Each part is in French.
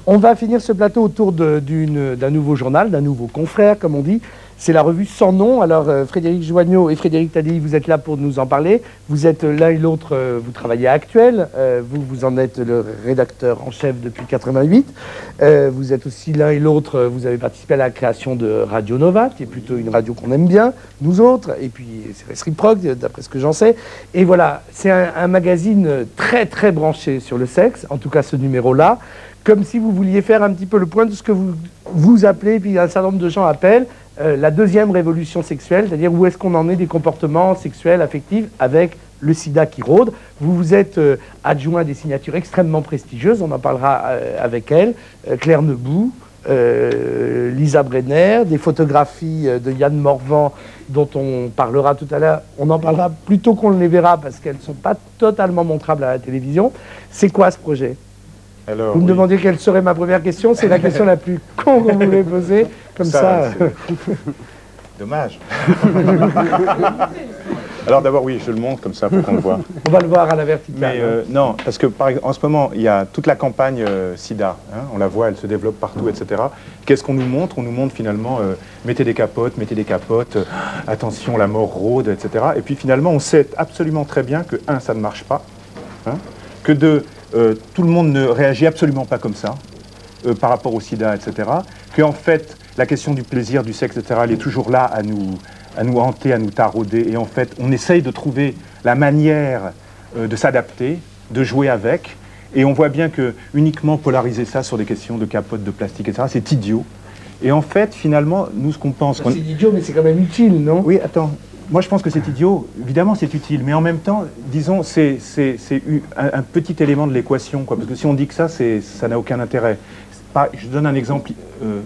On va finir ce plateau autour d'un nouveau journal, d'un nouveau confrère, comme on dit. C'est la revue Sans Nom. Alors, Frédéric Joignot et Frédéric Tadei, vous êtes là pour nous en parler. Vous êtes l'un et l'autre, vous travaillez à Actuel. Vous en êtes le rédacteur en chef depuis 88. Vous êtes aussi l'un et l'autre, vous avez participé à la création de Radio Nova, qui est plutôt une radio qu'on aime bien, nous autres. Et puis, c'est réciproque, d'après ce que j'en sais. Et voilà, c'est un magazine très, très branché sur le sexe, en tout cas ce numéro-là. Comme si vous vouliez faire un petit peu le point de ce que vous appelez, et puis un certain nombre de gens appellent, la deuxième révolution sexuelle, c'est-à-dire où est-ce qu'on en est des comportements sexuels, affectifs, avec le sida qui rôde. Vous vous êtes adjoint à des signatures extrêmement prestigieuses, on en parlera avec elle, Claire Nebout, Lisa Brenner, des photographies de Yann Morvan dont on parlera tout à l'heure. On en parlera plutôt qu'on les verra parce qu'elles ne sont pas totalement montrables à la télévision. C'est quoi ce projet ? Alors, vous me demandiez quelle serait ma première question, c'est la question la plus con qu'on voulait poser, comme ça. Dommage. Alors d'abord, oui, je le montre comme ça pour qu'on le voit. On va le voir à la verticale. Mais non, parce que en ce moment, il y a toute la campagne SIDA. Hein, on la voit, elle se développe partout, etc. Qu'est-ce qu'on nous montre? On nous montre finalement, mettez des capotes, attention, la mort rôde, etc. Et puis finalement, on sait absolument très bien que, un, ça ne marche pas, hein, que deux, tout le monde ne réagit absolument pas comme ça par rapport au sida, etc. Qu'en fait, la question du plaisir, du sexe, etc., elle est toujours là à nous hanter, à nous tarauder. Et en fait, on essaye de trouver la manière de s'adapter, de jouer avec. Et on voit bien que uniquement polariser ça sur des questions de capotes, de plastique, etc., c'est idiot. Et en fait, finalement, nous, ce qu'on pense... C'est idiot, mais c'est quand même utile, non? Oui, attends. Moi, je pense que c'est idiot. Évidemment, c'est utile. Mais en même temps, disons, c'est un petit élément de l'équation, quoi. Parce que si on dit que ça n'a aucun intérêt. Je donne un exemple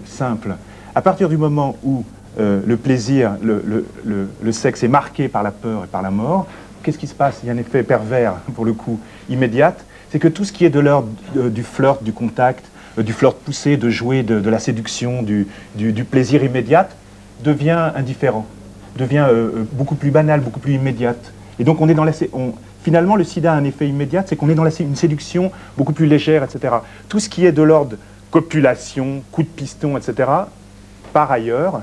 simple. À partir du moment où le plaisir, le sexe est marqué par la peur et par la mort, qu'est-ce qui se passe? Il y a un effet pervers, pour le coup, immédiat. C'est que tout ce qui est de l'ordre du flirt, du contact, du flirt poussé, de jouer, de la séduction, du plaisir immédiat, devient indifférent. Devient beaucoup plus banal, beaucoup plus immédiate. Et donc on est dans finalement le sida a un effet immédiat, c'est qu'on est dans une séduction beaucoup plus légère, etc. Tout ce qui est de l'ordre copulation, coup de piston, etc., par ailleurs,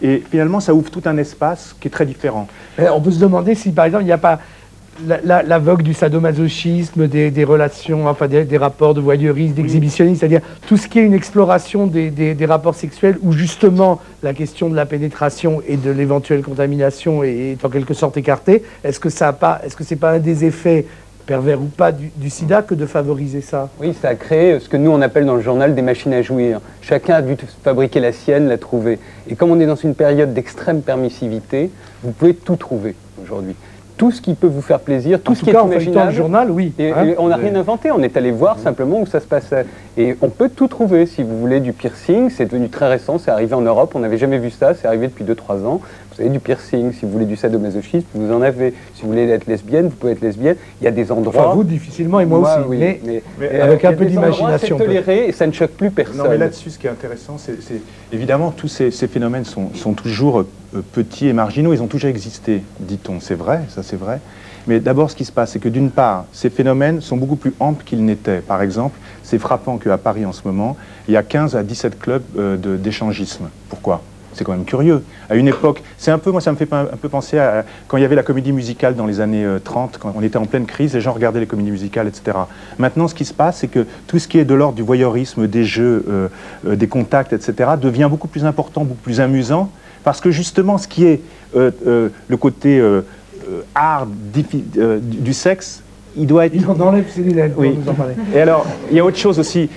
et finalement ça ouvre tout un espace qui est très différent. On peut se demander si par exemple il n'y a pas la vogue du sadomasochisme, des relations, enfin des rapports de voyeurisme, d'exhibitionnisme, c'est-à-dire tout ce qui est une exploration des rapports sexuels où justement la question de la pénétration et de l'éventuelle contamination est en quelque sorte écartée. Est-ce que c'est pas un des effets pervers ou pas du sida que de favoriser ça? Oui, ça a créé ce que nous on appelle dans le journal des machines à jouir. Chacun a dû fabriquer la sienne, la trouver. Et comme on est dans une période d'extrême permissivité, vous pouvez tout trouver aujourd'hui. Tout ce qui peut vous faire plaisir, tout ce qui est imaginable. Le journal, oui. Et on n'a rien inventé, on est allé voir simplement où ça se passait. Et on peut tout trouver, si vous voulez, du piercing, c'est devenu très récent, c'est arrivé en Europe, on n'avait jamais vu ça, c'est arrivé depuis 2-3 ans. Vous avez du piercing, si vous voulez du sadomasochisme, vous en avez. Si vous voulez être lesbienne, vous pouvez être lesbienne. Il y a des endroits... Enfin, vous, difficilement, et moi aussi. Oui, mais avec un peu d'imagination. C'est toléré et ça ne choque plus personne. Non, mais là-dessus, ce qui est intéressant, c'est évidemment, tous ces phénomènes sont toujours petits et marginaux. Ils ont toujours existé, dit-on. C'est vrai, ça c'est vrai. Mais d'abord, ce qui se passe, c'est que d'une part, ces phénomènes sont beaucoup plus amples qu'ils n'étaient. Par exemple, c'est frappant qu'à Paris, en ce moment, il y a 15 à 17 clubs d'échangisme. Pourquoi ? C'est quand même curieux. À une époque, moi ça me fait un peu penser à quand il y avait la comédie musicale dans les années 30, quand on était en pleine crise, les gens regardaient les comédies musicales, etc. Maintenant, ce qui se passe, c'est que tout ce qui est de l'ordre du voyeurisme, des jeux, des contacts, etc., devient beaucoup plus important, beaucoup plus amusant, parce que justement, ce qui est le côté art du sexe, il doit être... Il en enlève ses lunettes, oui. Nous en parler. Et alors, il y a autre chose aussi,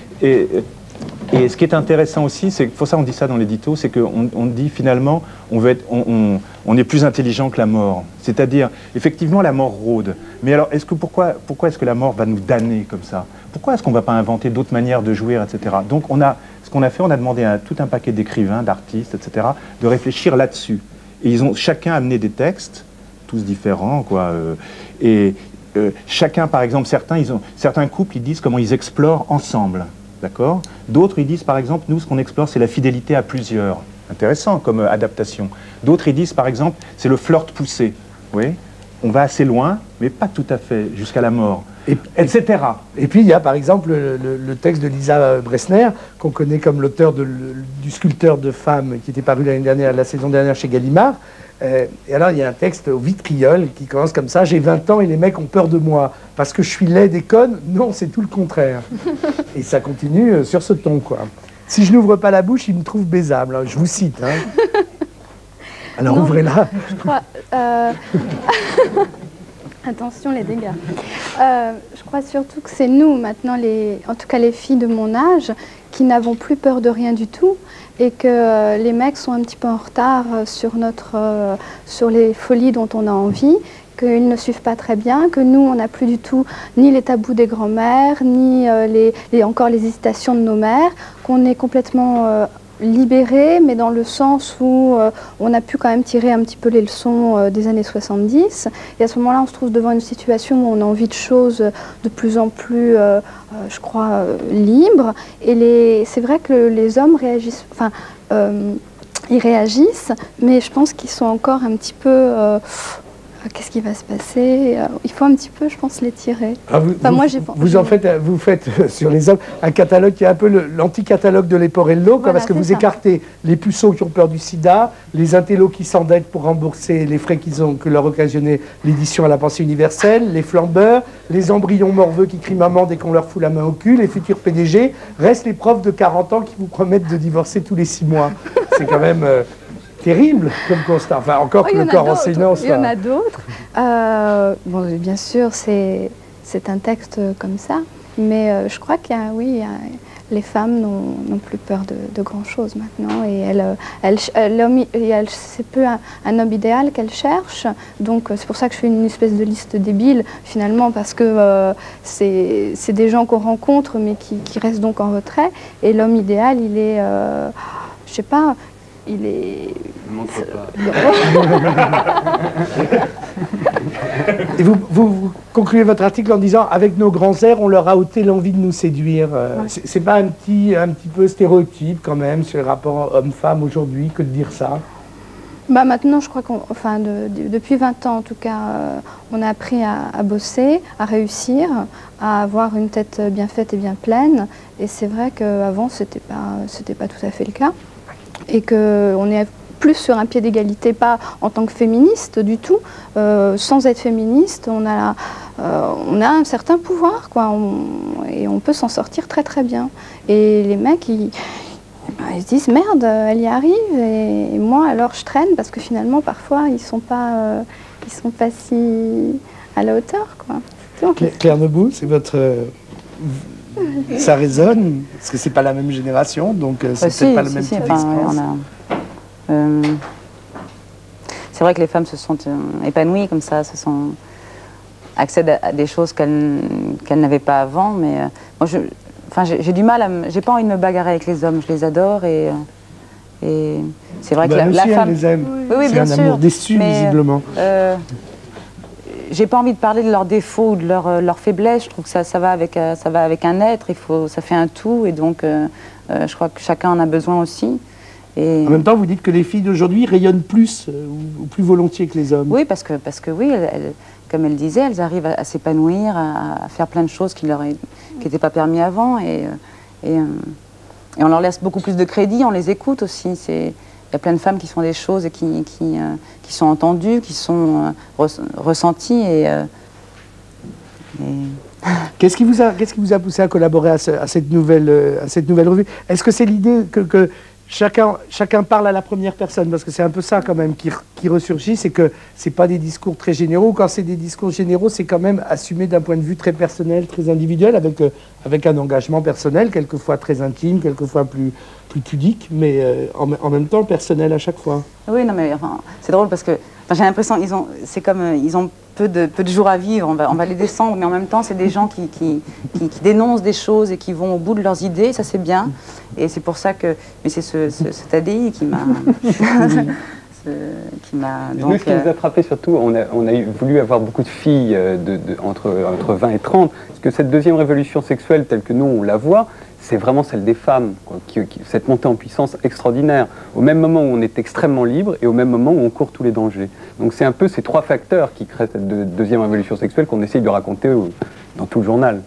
et ce qui est intéressant aussi, c'est pour ça on dit ça dans l'édito, c'est qu'on dit finalement on est plus intelligent que la mort. C'est-à-dire, effectivement, la mort rôde. Mais alors, pourquoi est-ce que la mort va nous damner comme ça? Pourquoi est-ce qu'on ne va pas inventer d'autres manières de jouir, etc. Donc ce qu'on a fait, on a demandé à tout un paquet d'écrivains, d'artistes, etc., de réfléchir là-dessus. Et ils ont chacun amené des textes, tous différents, quoi. Chacun, par exemple, certains couples, ils disent comment ils explorent ensemble. D'accord? D'autres, ils disent, par exemple, nous, ce qu'on explore, c'est la fidélité à plusieurs. Intéressant comme adaptation. D'autres, ils disent, par exemple, c'est le flirt poussé. Oui? On va assez loin, mais pas tout à fait, jusqu'à la mort. etc. Et puis il y a par exemple le texte de Lisa Bressner, qu'on connaît comme l'auteur du sculpteur de femmes qui était paru l'année dernière, la saison dernière chez Gallimard. Et alors il y a un texte au vitriol qui commence comme ça: j'ai 20 ans et les mecs ont peur de moi parce que je suis laid et conne. Non, c'est tout le contraire. Et ça continue sur ce ton, quoi. Si je n'ouvre pas la bouche, ils me trouvent baisable. Je vous cite. Hein. Alors ouvrez-la. Je crois. Attention les dégâts. Je crois surtout que c'est nous maintenant, en tout cas les filles de mon âge, qui n'avons plus peur de rien du tout, et que les mecs sont un petit peu en retard sur les folies dont on a envie, qu'ils ne suivent pas très bien, que nous, on n'a plus du tout ni les tabous des grands-mères, ni encore les hésitations de nos mères, qu'on est complètement libérés, mais dans le sens où on a pu quand même tirer un petit peu les leçons des années 70. Et à ce moment-là, on se trouve devant une situation où on a envie de choses de plus en plus, je crois, libres. Et c'est vrai que les hommes réagissent, enfin, ils réagissent, mais je pense qu'ils sont encore un petit peu... qu'est-ce qui va se passer? Il faut un petit peu, je pense, les tirer. Ah, vous faites sur les hommes un catalogue qui est un peu l'anti-catalogue de Leporello, voilà, parce que vous écartez les puceaux qui ont peur du sida, les intellos qui s'endettent pour rembourser les frais que leur occasionnait l'édition à la pensée universelle, les flambeurs, les embryons morveux qui crient maman dès qu'on leur fout la main au cul, les futurs PDG, restent les profs de 40 ans qui vous promettent de divorcer tous les 6 mois. C'est quand même... terrible comme constat. Enfin, encore que le corps enseignant soit... Il y en a d'autres. Bon, bien sûr, c'est un texte comme ça, mais je crois qu'il y a, les femmes n'ont plus peur de grand-chose maintenant, et c'est peu un homme idéal qu'elles cherchent, donc c'est pour ça que je fais une espèce de liste débile, finalement, parce que c'est des gens qu'on rencontre, mais qui restent donc en retrait, et l'homme idéal, il est, je sais pas, il est... Ne montre pas. Et vous concluez votre article en disant: avec nos grands airs, on leur a ôté l'envie de nous séduire. Ouais. C'est pas un petit peu stéréotype quand même sur le rapport homme-femme aujourd'hui que de dire ça? Bah maintenant, je crois depuis 20 ans en tout cas, on a appris à bosser, à réussir, à avoir une tête bien faite et bien pleine. Et c'est vrai qu'avant, c'était pas tout à fait le cas. Et qu'on est plus sur un pied d'égalité, pas en tant que féministe du tout. Sans être féministe, on a un certain pouvoir, quoi, et on peut s'en sortir très très bien. Et les mecs, ils se disent: merde, elle y arrive, et moi alors je traîne, parce que finalement parfois ils sont pas si à la hauteur, quoi. Claire Nebout, c'est votre... Ça résonne, parce que c'est pas la même génération, donc c'est peut-être pas le même type d'expérience. C'est vrai que les femmes se sont épanouies comme ça, accèdent à des choses qu'elles n'avaient pas avant, mais moi j'ai du mal j'ai pas envie de me bagarrer avec les hommes, je les adore, et c'est vrai que la femme... les aime. Oui, c'est un amour déçu, mais, visiblement. J'ai pas envie de parler de leurs défauts ou de leurs faiblesses. Je trouve que ça va avec un être. Ça fait un tout, et donc je crois que chacun en a besoin aussi. Et... En même temps, vous dites que les filles d'aujourd'hui rayonnent plus ou plus volontiers que les hommes. Oui, parce que oui, comme elle disait, elles arrivent à s'épanouir, à faire plein de choses qui n'étaient pas permis avant, et on leur laisse beaucoup plus de crédit. On les écoute aussi. Il y a plein de femmes qui font des choses et qui sont entendues, qui sont ressenties. Qu'est-ce qui vous a poussé à collaborer à cette nouvelle revue? Est-ce que c'est l'idée que chacun parle à la première personne? Parce que c'est un peu ça quand même qui ressurgit, c'est que c'est pas des discours très généraux. Quand c'est des discours généraux, c'est quand même assumé d'un point de vue très personnel, très individuel, avec un engagement personnel, quelquefois très intime, quelquefois plus pudique, mais en même temps personnel à chaque fois. Oui, non, mais enfin, c'est drôle parce que j'ai l'impression ils ont peu de jours à vivre. On va les descendre, mais en même temps, c'est des gens qui dénoncent des choses et qui vont au bout de leurs idées. Ça, c'est bien. Et c'est pour ça que... Mais c'est cet ADI qui m'a... Nous, ce qui nous a frappé surtout, on a voulu avoir beaucoup de filles entre 20 et 30, parce que cette deuxième révolution sexuelle, telle que nous, on la voit, c'est vraiment celle des femmes, quoi, cette montée en puissance extraordinaire, au même moment où on est extrêmement libre et au même moment où on court tous les dangers. Donc c'est un peu ces trois facteurs qui créent cette deuxième révolution sexuelle qu'on essaye de raconter dans tout le journal.